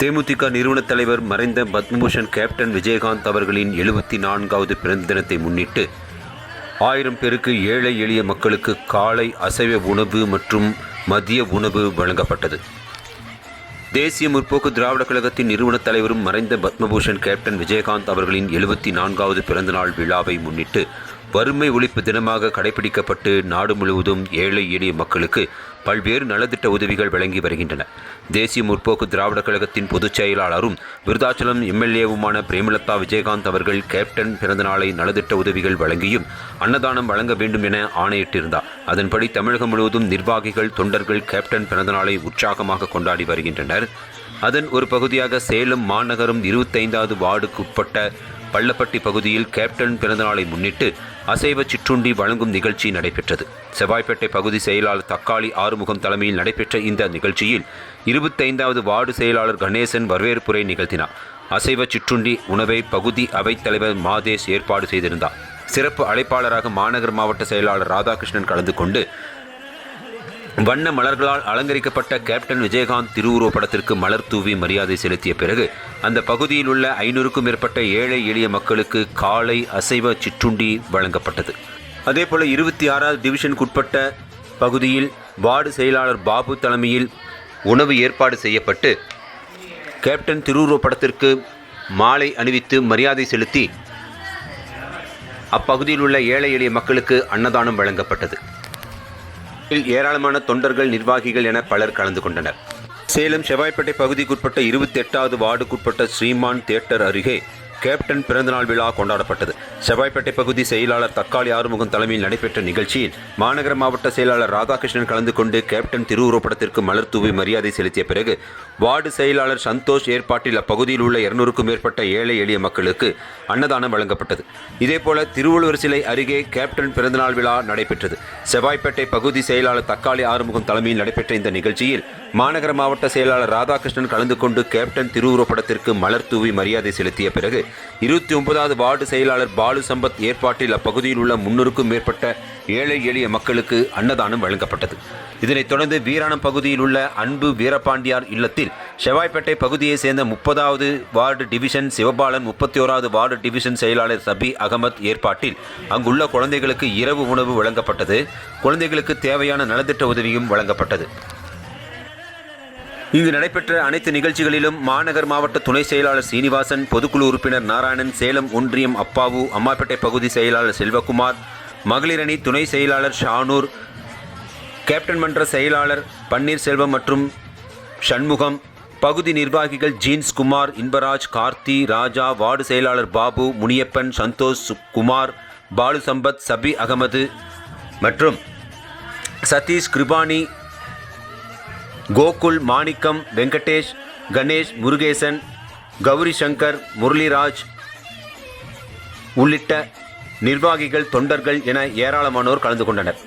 தேமுதிக நிறுவன தலைவர் மறைந்த பத்மபூஷன் கேப்டன் விஜயகாந்த் அவர்களின் 74வது பிறந்த தினத்தை முன்னிட்டு 1000 பேருக்கு ஏழை எளிய மக்களுக்கு காலை அசைவ உணவு மற்றும் மதிய உணவு வழங்கப்பட்டது. தேசிய முற்போக்கு திராவிட கழகத்தின் நிறுவன தலைவரும் மறைந்த பத்மபூஷன் கேப்டன் விஜயகாந்த் அவர்களின் 74வது பிறந்தநாள் விழாவை முன்னிட்டு வறுமை ஒழிப்பு தினமாக கடைபிடிக்கப்பட்டு நாடு முழுவதும் ஏழை எளிய மக்களுக்கு பல்வேறு நலத்திட்ட உதவிகள் வழங்கி வருகின்றன. தேசிய முற்போக்கு திராவிட கழகத்தின் பொதுச் செயலாளரும் விருதாச்சலம் எம்எல்ஏவுமான பிரேமலதா விஜயகாந்த் அவர்கள் கேப்டன் பிறந்தநாளை நலத்திட்ட உதவிகள் வழங்கியும் அன்னதானம் வழங்க வேண்டும் என ஆணையிட்டிருந்தார். அதன்படி தமிழகம் முழுவதும் நிர்வாகிகள் தொண்டர்கள் கேப்டன் பிறந்தநாளை உற்சாகமாக கொண்டாடி வருகின்றனர். அதன் ஒரு பகுதியாக சேலம் மாநகரம் 25வது வார்டுக்குட்பட்ட பள்ளப்பட்டி பகுதியில் கேப்டன் பிறந்தநாளை முன்னிட்டு அசைவ சிற்றுண்டி வழங்கும் நிகழ்ச்சி நடைபெற்றது. செவ்வாய்ப்பேட்டை பகுதி செயலாளர் தக்காளி ஆறுமுகம் தலைமையில் நடைபெற்ற இந்த நிகழ்ச்சியில் 25வது வார்டு செயலாளர் கணேசன் வரவேற்புரை நிகழ்த்தினார். அசைவ சிற்றுண்டி உணவை பகுதி அவைத் தலைவர் மாதேஷ் ஏற்பாடு செய்திருந்தார். சிறப்பு அழைப்பாளராக மாநகர் மாவட்ட செயலாளர் ராதாகிருஷ்ணன் கலந்து கொண்டு வண்ண மலர்களால் அலங்கரிக்கப்பட்ட கேப்டன் விஜயகாந்த் திருவுருவப்படத்திற்கு மலர் தூவி மரியாதை செலுத்திய பிறகு அந்த பகுதியில் உள்ள 500க்கும் மேற்பட்ட ஏழை எளிய மக்களுக்கு காலை அசைவ சிற்றுண்டி வழங்கப்பட்டது. அதேபோல 26வது டிவிஷனுக்குட்பட்ட பகுதியில் வார்டு செயலாளர் பாபு தலைமையில் உணவு ஏற்பாடு செய்யப்பட்டு கேப்டன் திருவுருவப்படத்திற்கு மாலை அணிவித்து மரியாதை செலுத்தி அப்பகுதியில் உள்ள ஏழை எளிய மக்களுக்கு அன்னதானம் வழங்கப்பட்டது. ஏராளமான தொண்டர்கள் நிர்வாகிகள் என பலர் கலந்து கொண்டனர். சேலம் செவ்வாய்ப்பேட்டை பகுதிக்குட்பட்ட 28வது வார்டுக்குட்பட்ட ஸ்ரீமான் தியேட்டர் அருகே கேப்டன் பிறந்தநாள் விழா கொண்டாடப்பட்டது. செவ்வாய்ப்பேட்டை பகுதி செயலாளர் தக்காளி ஆறுமுகம் தலைமையில் நடைபெற்ற நிகழ்ச்சியில் மாநகர மாவட்ட செயலாளர் ராதாகிருஷ்ணன் கலந்து கொண்டு கேப்டன் திருவுருவப்படத்திற்கு மலர் தூவி மரியாதை செலுத்திய பிறகு வார்டு செயலாளர் சந்தோஷ் ஏற்பாட்டில் அப்பகுதியில் உள்ள 200க்கும் மேற்பட்ட ஏழை எளிய மக்களுக்கு அன்னதானம் வழங்கப்பட்டது. இதேபோல திருவள்ளுவர் சிலை அருகே கேப்டன் பிறந்தநாள் விழா நடைபெற்றது. செவ்வாய்ப்பேட்டை பகுதி செயலாளர் தக்காளி ஆறுமுகம் தலைமையில் நடைபெற்ற இந்த நிகழ்ச்சியில் மாநகர மாவட்ட செயலாளர் ராதாகிருஷ்ணன் கலந்து கொண்டு கேப்டன் திருவுருவப்படத்திற்கு மலர் தூவி மரியாதை செலுத்திய பிறகு 29வது வார்டு செயலாளர் பாலு சம்பத் ஏற்பாட்டில் அப்பகுதியில் உள்ள 300க்கும் மேற்பட்ட ஏழை எளிய மக்களுக்கு அன்னதானம் வழங்கப்பட்டது. இதனைத் தொடர்ந்து வீராணம் பகுதியில் உள்ள அன்பு வீரபாண்டியார் இல்லத்தில் செவ்வாய்ப்பேட்டை பகுதியைச் சேர்ந்த 30வது வார்டு டிவிஷன் சிவபாலன் 31வது வார்டு டிவிஷன் செயலாளர் சபி அகமத் ஏற்பாட்டில் அங்குள்ள குழந்தைகளுக்கு இரவு உணவு வழங்கப்பட்டது. குழந்தைகளுக்கு தேவையான நலத்திட்ட உதவியும் வழங்கப்பட்டது. இங்கு நடைபெற்ற அனைத்து நிகழ்ச்சிகளிலும் மாநகர் மாவட்ட துணை செயலாளர் சீனிவாசன், பொதுக்குழு உறுப்பினர் நாராயணன், சேலம் ஒன்றியம் அப்பாவு, அம்மாப்பேட்டை பகுதி செயலாளர் செல்வகுமார், மகளிர் அணி துணை செயலாளர் ஷானூர், கேப்டன் மன்ற செயலாளர் பன்னீர்செல்வம் மற்றும் சண்முகம், பகுதி நிர்வாகிகள் ஜீன்ஸ் குமார், இன்பராஜ், கார்த்தி, ராஜா, வார்டு செயலாளர் பாபு, முனியப்பன், சந்தோஷ் குமார், பாலு சம்பத், சபி அகமது மற்றும் சதீஷ், கிருபானி, கோகுல், மாணிக்கம், வெங்கடேஷ், கணேஷ், முருகேசன், கௌரி சங்கர், முரளிராஜ் உள்ளிட்ட நிர்வாகிகள், தொண்டர்கள் என ஏராளமானோர் கலந்து கொண்டனர்.